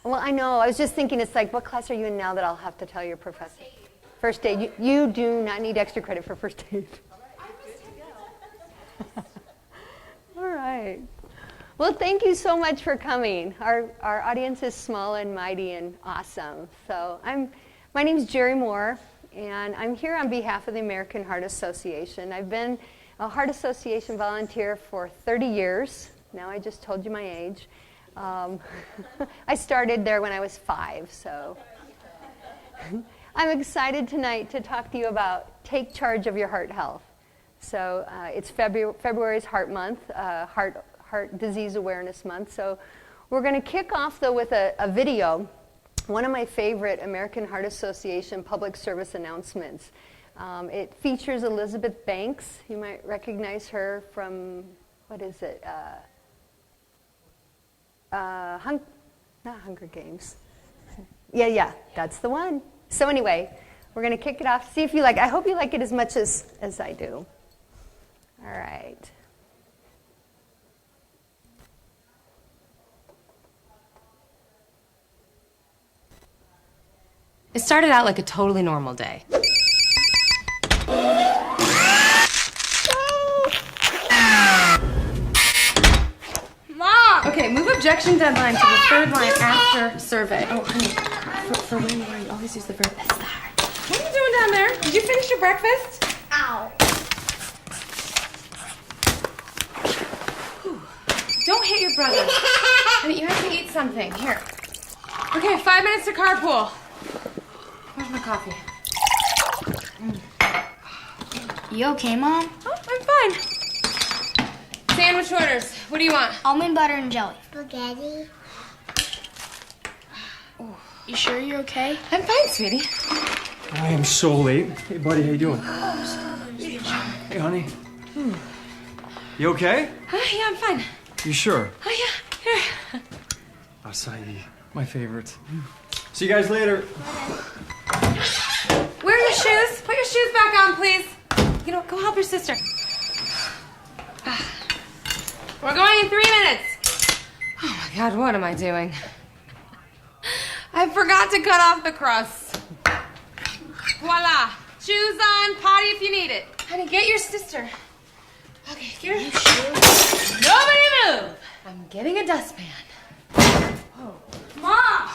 Well, I know. I was just thinking, it's like, what class are you in now that I'll have to tell your professor? First aid. You do not need extra credit for first aid. All right. Well, thank you so much for coming. Our audience is small and mighty and awesome. So my name's Geri Moore, and I'm here on behalf of the American Heart Association. I've been a Heart Association volunteer for 30 years. Now I just told you my age. I started there when I was 5, so I'm excited tonight to talk to you about Take Charge of Your Heart Health. So it's February's Heart Month, Heart Disease Awareness Month. So we're going to kick off, though, with a video, one of my favorite American Heart Association public service announcements. It features Elizabeth Banks. You might recognize her from, what is it? Not Hunger Games. Yeah, that's the one. So anyway, we're going to kick it off. See if you like it. I hope you like it as much as I do. All right. It started out like a totally normal day. Mom! Okay, move objection deadline to the third line after survey. Oh, honey, for when you always use the verb estar. What are you doing down there? Did you finish your breakfast? Ow. Whew. Don't hit your brother. Honey, you have to eat something. Here. Okay, 5 minutes to carpool. Where's my coffee? You okay, Mom? Oh, I'm fine. Sandwich orders. What do you want? Almond butter and jelly. Spaghetti. You sure you're okay? I'm fine, sweetie. I am so late. Hey, buddy, how you doing? Hey, honey. You okay? Yeah, I'm fine. You sure? Oh, yeah. Here. Acai, my favorite. See you guys later. Where are your shoes? Put your shoes back on, please. You know, go help your sister. We're going in 3 minutes. Oh, my God, what am I doing? I forgot to cut off the crust. Voila. Shoes on, potty if you need it. Honey, get your sister. Okay, get her. Shoes. Nobody move. I'm getting a dustpan. Oh. Mom!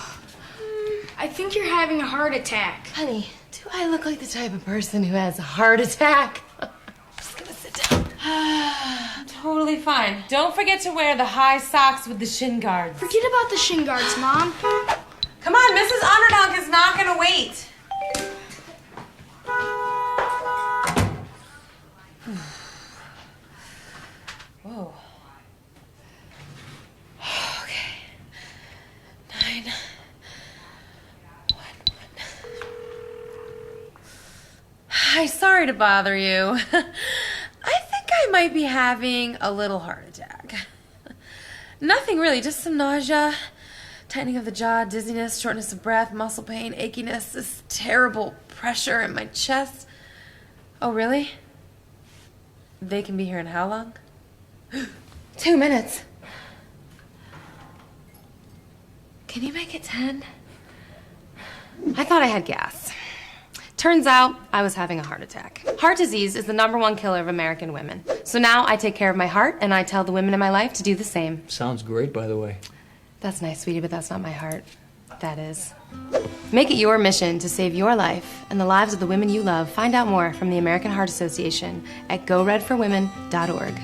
I think you're having a heart attack. Honey, do I look like the type of person who has a heart attack? Just gonna sit down. I'm totally fine. Don't forget to wear the high socks with the shin guards. Forget about the shin guards, Mom. Come on, Mrs. Underdog is not gonna wait. Whoa. Okay. 9, 1, 1. Hi, sorry to bother you. I think I might be having a little heart attack. Nothing really, just some nausea, tightening of the jaw, dizziness, shortness of breath, muscle pain, achiness, this terrible pressure in my chest. Oh, really? They can be here in how long? 2 minutes. Can you make it 10? I thought I had gas. Turns out I was having a heart attack. Heart disease is the #1 killer of American women. So now I take care of my heart, and I tell the women in my life to do the same. Sounds great, by the way. That's nice, sweetie, but that's not my heart. That is. Make it your mission to save your life and the lives of the women you love. Find out more from the American Heart Association at goredforwomen.org.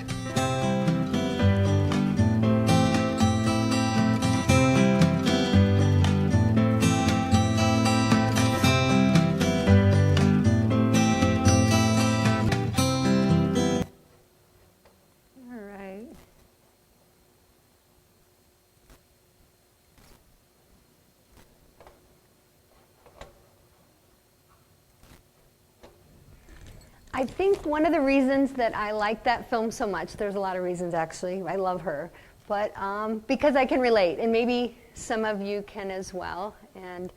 I think one of the reasons that I like that film so much, there's a lot of reasons actually, I love her, but because I can relate, and maybe some of you can as well, and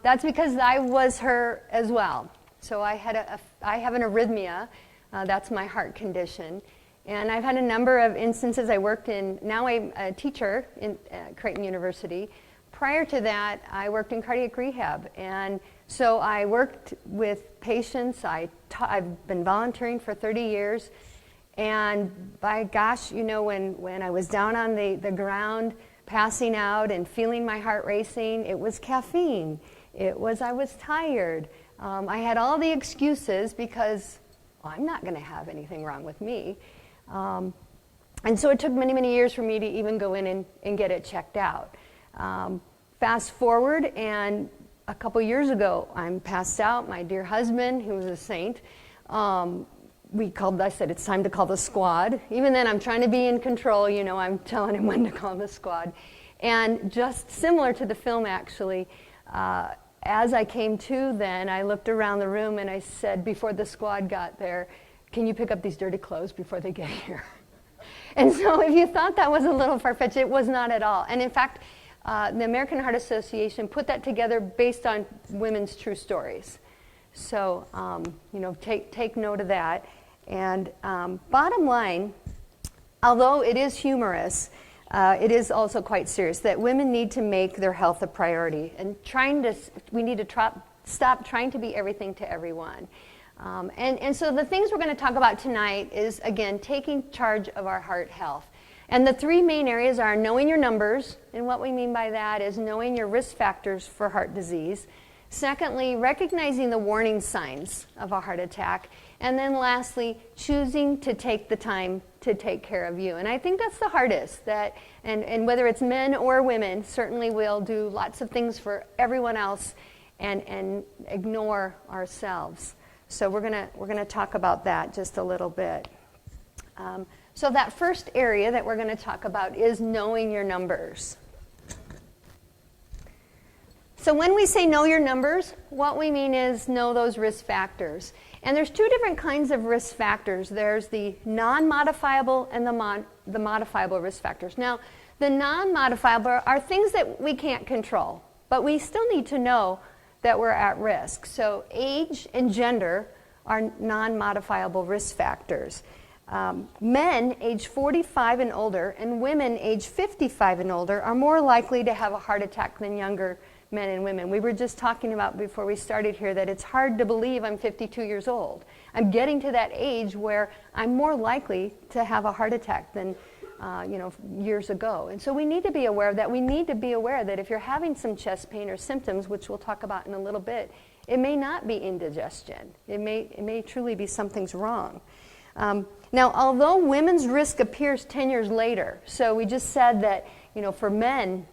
that's because I was her as well. So I have an arrhythmia, that's my heart condition, And I've had a number of instances. Now I'm a teacher in Creighton University. Prior to that, I worked in cardiac rehab. And so I worked with patients. I've been volunteering for 30 years. And by gosh, when I was down on the ground, passing out and feeling my heart racing, it was caffeine. I was tired. I had all the excuses because I'm not going to have anything wrong with me. And so it took many, many years for me to even go in and get it checked out. Fast forward, and a couple years ago, I'm passed out. My dear husband, who was a saint, I said, it's time to call the squad. Even then, I'm trying to be in control. I'm telling him when to call the squad. And just similar to the film, actually, as I came to then, I looked around the room and I said, before the squad got there, can you pick up these dirty clothes before they get here? And so if you thought that was a little far-fetched, it was not at all. And in fact, the American Heart Association put that together based on women's true stories. So, take note of that. And bottom line, although it is humorous, it is also quite serious that women need to make their health a priority. And we need to stop trying to be everything to everyone. And so the things we're going to talk about tonight is, again, taking charge of our heart health. And the three main areas are knowing your numbers, and what we mean by that is knowing your risk factors for heart disease. Secondly, recognizing the warning signs of a heart attack. And then lastly, choosing to take the time to take care of you. And I think that's the hardest, and whether it's men or women, certainly we'll do lots of things for everyone else and ignore ourselves. So we're gonna talk about that just a little bit. So that first area that we're going to talk about is knowing your numbers. So when we say know your numbers, what we mean is know those risk factors. And there's two different kinds of risk factors. There's the non-modifiable and the modifiable risk factors. Now, the non-modifiable are things that we can't control, but we still need to know that we're at risk. So age and gender are non-modifiable risk factors. Men age 45 and older and women age 55 and older are more likely to have a heart attack than younger men and women. We were just talking about before we started here that it's hard to believe I'm 52 years old. I'm getting to that age where I'm more likely to have a heart attack than years ago. And so we need to be aware of that. We need to be aware that if you're having some chest pain or symptoms, which we'll talk about in a little bit, it may not be indigestion. It may truly be something's wrong. Now, although women's risk appears 10 years later, so we just said that, for men,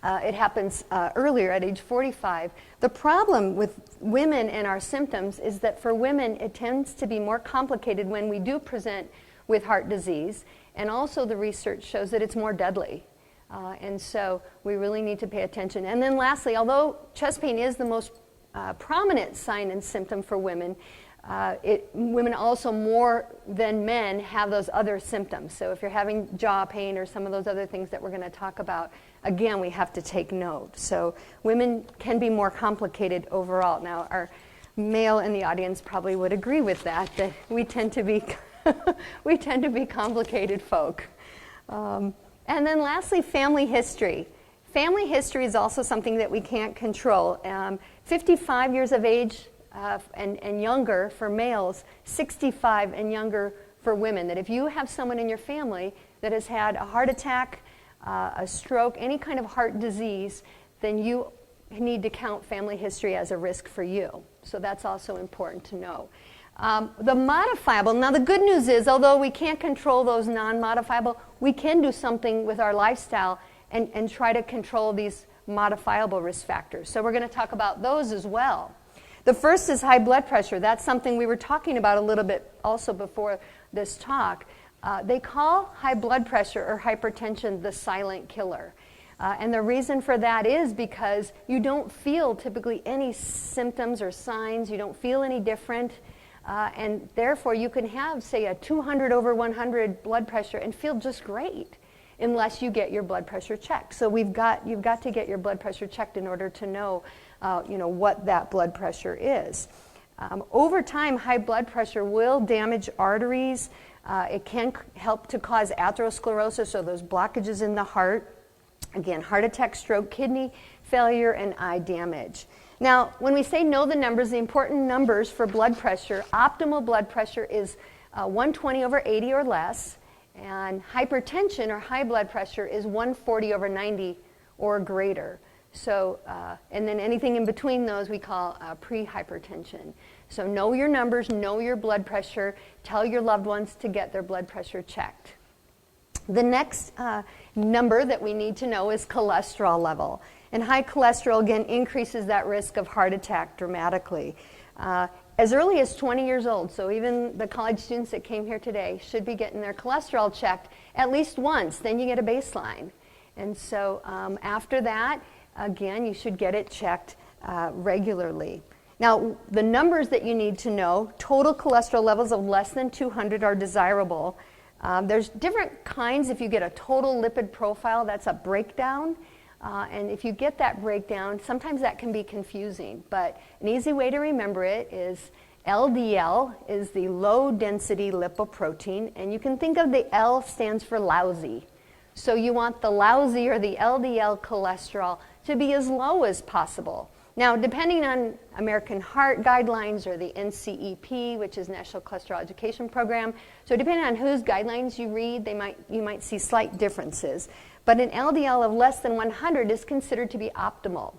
it happens earlier at age 45. The problem with women and our symptoms is that for women, it tends to be more complicated when we do present with heart disease, and also the research shows that it's more deadly. And so we really need to pay attention. And then lastly, although chest pain is the most prominent sign and symptom for women, women also more than men have those other symptoms. So if you're having jaw pain or some of those other things that we're going to talk about, again, we have to take note. So women can be more complicated overall. Now, our male in the audience probably would agree with that we tend to be complicated folk. And then lastly, family history. Family history is also something that we can't control. 55 years of age and younger for males, 65 and younger for women. That if you have someone in your family that has had a heart attack, a stroke, any kind of heart disease, then you need to count family history as a risk for you. So that's also important to know. The modifiable, now the good news is, although we can't control those non-modifiable, we can do something with our lifestyle and try to control these modifiable risk factors. So we're going to talk about those as well. The first is high blood pressure. That's something we were talking about a little bit also before this talk. They call high blood pressure or hypertension the silent killer. And the reason for that is because you don't feel typically any symptoms or signs. You don't feel any different. And therefore, you can have, say, a 200/100 blood pressure and feel just great unless you get your blood pressure checked. So you've got to get your blood pressure checked in order to know what that blood pressure is. Over time, high blood pressure will damage arteries. It can help to cause atherosclerosis, or those blockages in the heart. Again, heart attack, stroke, kidney failure, and eye damage. Now, when we say know the numbers, the important numbers for blood pressure, optimal blood pressure is 120/80 or less, and hypertension or high blood pressure is 140/90 or greater. So, and then anything in between those we call pre-hypertension. So know your numbers, know your blood pressure, tell your loved ones to get their blood pressure checked. The next number that we need to know is cholesterol level. And high cholesterol, again, increases that risk of heart attack dramatically. As early as 20 years old, so even the college students that came here today should be getting their cholesterol checked at least once, then you get a baseline. And so after that, again, you should get it checked regularly. Now, the numbers that you need to know, total cholesterol levels of less than 200 are desirable. There's different kinds. If you get a total lipid profile, that's a breakdown. And if you get that breakdown, sometimes that can be confusing. But an easy way to remember it is LDL is the low-density lipoprotein. And you can think of the L stands for lousy. So you want the lousy or the LDL cholesterol to be as low as possible. Now, depending on American Heart Guidelines or the NCEP, which is National Cholesterol Education Program, so depending on whose guidelines you read, you might see slight differences. But an LDL of less than 100 is considered to be optimal.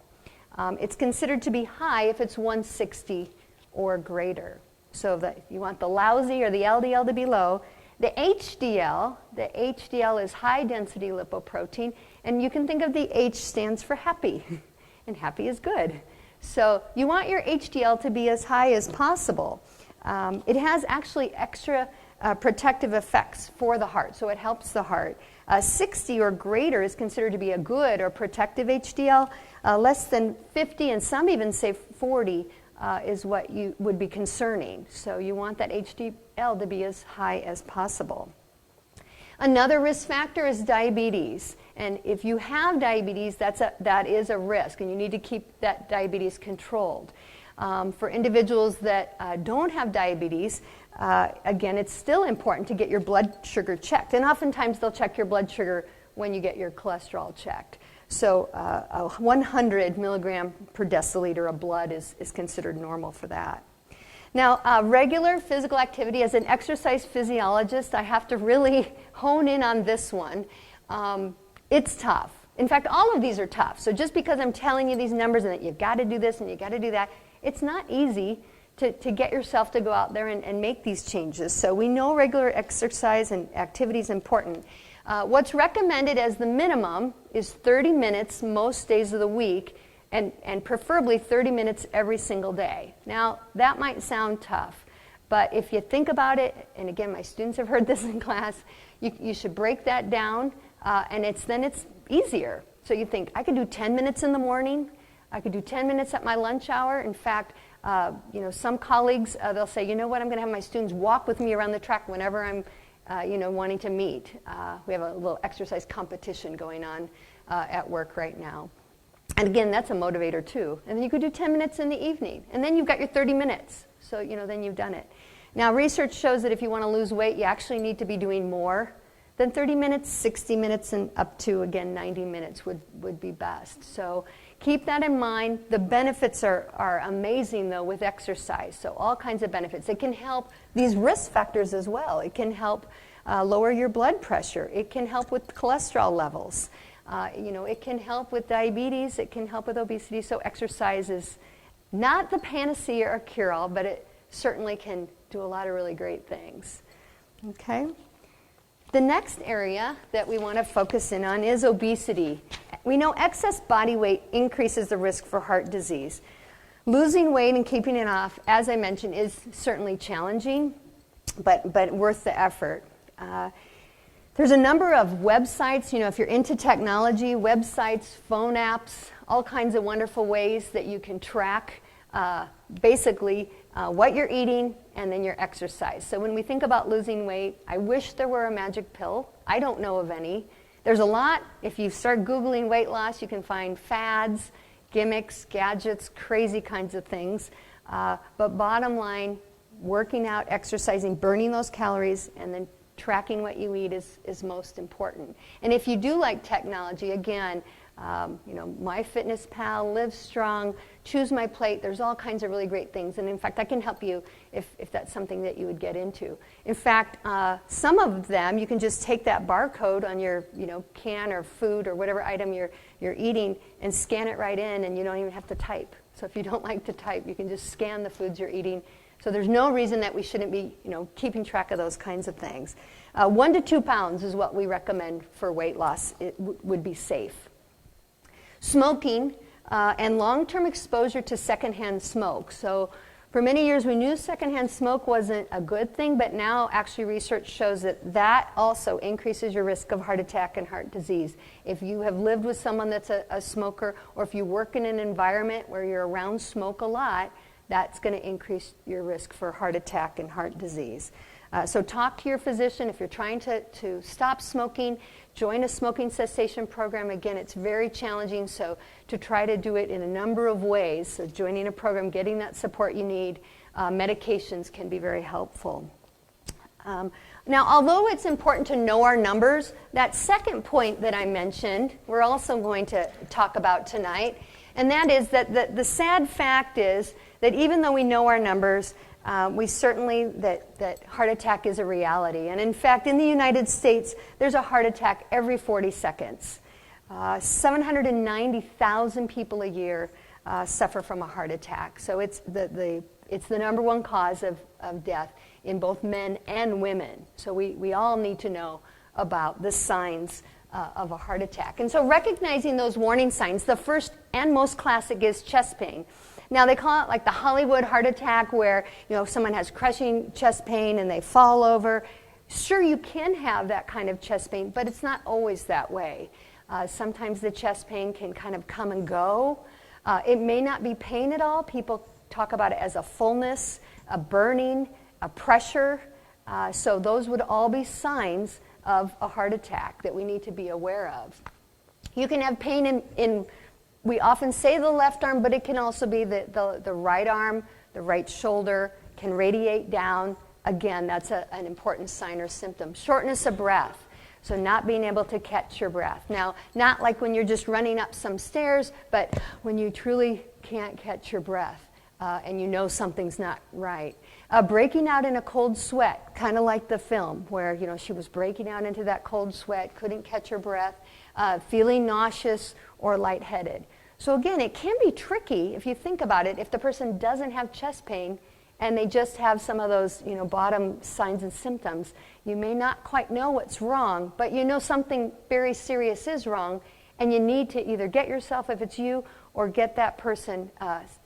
It's considered to be high if it's 160 or greater. So that you want the lousy or the LDL to be low. The HDL is high-density lipoprotein, and you can think of the H stands for happy, and happy is good. So you want your HDL to be as high as possible. It has actually extra protective effects for the heart, so it helps the heart. 60 or greater is considered to be a good or protective HDL. Less than 50, and some even say 40, is what you would be concerning. So you want that HDL to be as high as possible. Another risk factor is diabetes. And if you have diabetes, that is a risk, and you need to keep that diabetes controlled. For individuals that don't have diabetes, again, it's still important to get your blood sugar checked. And oftentimes they'll check your blood sugar when you get your cholesterol checked. So 100 milligram per deciliter of blood is considered normal for that. Now, regular physical activity, as an exercise physiologist, I have to really hone in on this one. It's tough. In fact, all of these are tough. So just because I'm telling you these numbers and that you've got to do this and you've got to do that, it's not easy to get yourself to go out there and make these changes. So we know regular exercise and activity is important. What's recommended as the minimum is 30 minutes most days of the week, and preferably 30 minutes every single day. Now, that might sound tough, but if you think about it, and again, my students have heard this in class, you should break that down, and then it's easier. So you think, I could do 10 minutes in the morning, I could do 10 minutes at my lunch hour. In fact, some colleagues, they'll say, you know what, I'm going to have my students walk with me around the track whenever I'm wanting to meet. We have a little exercise competition going on at work right now. And again, that's a motivator too. And then you could do 10 minutes in the evening. And then you've got your 30 minutes. So, then you've done it. Now, research shows that if you want to lose weight, you actually need to be doing more than 30 minutes, 60 minutes, and up to, again, 90 minutes would be best. So keep that in mind. The benefits are amazing, though, with exercise. So all kinds of benefits. It can help these risk factors as well. It can help lower your blood pressure. It can help with cholesterol levels. It can help with diabetes. It can help with obesity. So exercise is not the panacea or cure-all, but it certainly can do a lot of really great things. Okay? The next area that we want to focus in on is obesity. We know excess body weight increases the risk for heart disease. Losing weight and keeping it off, as I mentioned, is certainly challenging, but worth the effort. There's a number of websites, if you're into technology, websites, phone apps, all kinds of wonderful ways that you can track basically what you're eating and then your exercise. So when we think about losing weight, I wish there were a magic pill. I don't know of any. There's a lot. If you start Googling weight loss, you can find fads, gimmicks, gadgets, crazy kinds of things. But bottom line, working out, exercising, burning those calories, and then tracking what you eat is most important. And if you do like technology, again, MyFitnessPal, Live Strong, Choose My Plate, there's all kinds of really great things. And in fact, I can help you if that's something that you would get into. In fact, some of them, you can just take that barcode on your can or food or whatever item you're eating and scan it right in, and you don't even have to type. So if you don't like to type, you can just scan the foods you're eating. So there's no reason that we shouldn't be keeping track of those kinds of things. 1 to 2 pounds is what we recommend for weight loss. It would be safe. Smoking and long-term exposure to secondhand smoke. So for many years we knew secondhand smoke wasn't a good thing, but now actually research shows that also increases your risk of heart attack and heart disease. If you have lived with someone that's a smoker, or if you work in an environment where you're around smoke a lot, that's going to increase your risk for heart attack and heart disease. So talk to your physician if you're trying to stop smoking. Join a smoking cessation program. Again, it's very challenging, so to try to do it in a number of ways. So joining a program, getting that support you need, medications can be very helpful. Now, although it's important to know our numbers, that second point that I mentioned, we're also going to talk about tonight, and that is that the sad fact is that even though we know our numbers, we certainly, that heart attack is a reality. And in fact, in the United States, there's a heart attack every 40 seconds. 790,000 people a year suffer from a heart attack. So it's the number one cause of death in both men and women. So we all need to know about the signs of a heart attack. And so recognizing those warning signs, the first and most classic is chest pain. Now, they call it like the Hollywood heart attack, where someone has crushing chest pain and they fall over. Sure, you can have that kind of chest pain, but it's not always that way. Sometimes the chest pain can kind of come and go. It may not be pain at all. People talk about it as a fullness, a burning, a pressure. So those would all be signs of a heart attack that we need to be aware of. You can have pain in we often say the left arm, but it can also be the right arm, the right shoulder, can radiate down. Again, that's an important sign or symptom. Shortness of breath, so not being able to catch your breath. Now, not like when you're just running up some stairs, but when you truly can't catch your breath and you know something's not right. Breaking out in a cold sweat, kind of like the film where she was breaking out into that cold sweat, couldn't catch her breath, feeling nauseous or lightheaded. So again, it can be tricky if you think about it. If the person doesn't have chest pain and they just have some of those bottom signs and symptoms, you may not quite know what's wrong, but you know something very serious is wrong, and you need to either get yourself, if it's you, or get that person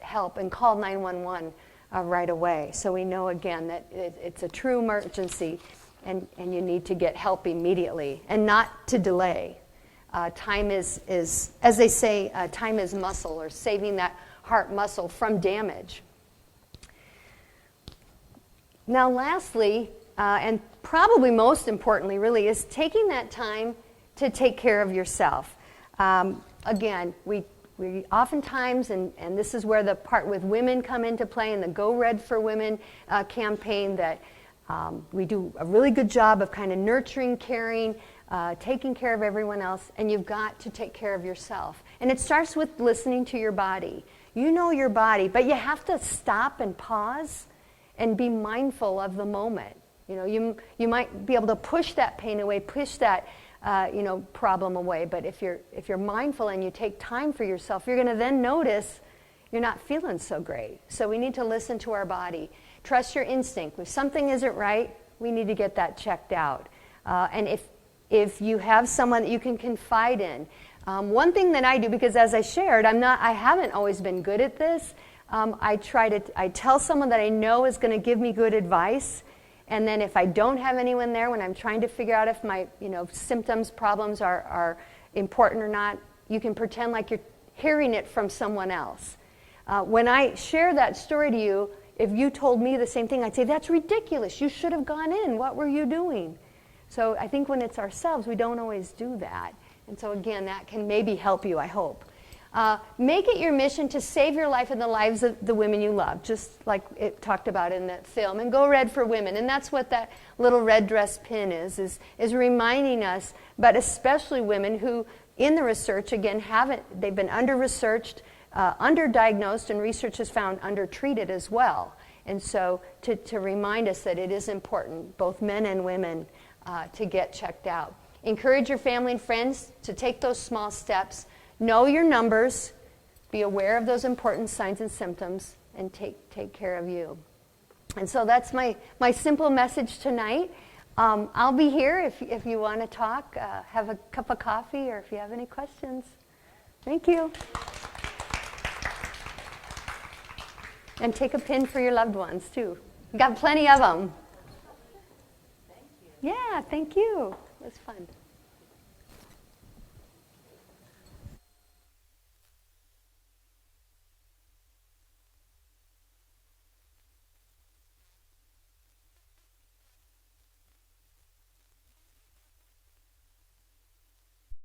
help and call 911 right away. So we know again that it's a true emergency, and you need to get help immediately and not to delay. Time is, as they say, time is muscle, or saving that heart muscle from damage. Now, lastly, and probably most importantly, really, is taking that time to take care of yourself. Again, we oftentimes, and this is where the part with women come into play in the Go Red for Women campaign, that we do a really good job of kind of nurturing, caring, taking care of everyone else, and you've got to take care of yourself. And it starts with listening to your body. You know your body, but you have to stop and pause and be mindful of the moment. You might be able to push that pain away, push that problem away, but if you're mindful and you take time for yourself, you're going to then notice you're not feeling so great. So we need to listen to our body. Trust your instinct. If something isn't right, we need to get that checked out. And if you have someone that you can confide in. One thing that I do, because as I shared, I haven't always been good at this. I tell someone that I know is going to give me good advice, and then if I don't have anyone there when I'm trying to figure out if my symptoms, problems are important or not, you can pretend like you're hearing it from someone else. When I share that story to you, if you told me the same thing, I'd say, that's ridiculous. You should have gone in. What were you doing? So I think when it's ourselves, we don't always do that. And so again, that can maybe help you, I hope. Make it your mission to save your life and the lives of the women you love, just like it talked about in that film. And go red for women. And that's what that little red dress pin is reminding us, but especially women who, in the research, again, they've been under-researched, underdiagnosed, and research has found undertreated as well. And so to remind us that it is important, both men and women, to get checked out. Encourage your family and friends to take those small steps. Know your numbers, be aware of those important signs and symptoms, and take care of you. And so that's my simple message tonight. I'll be here if you want to talk, have a cup of coffee, or if you have any questions. Thank you. And take a pin for your loved ones, too. Got plenty of them. Thank you. Yeah, thank you. It was fun.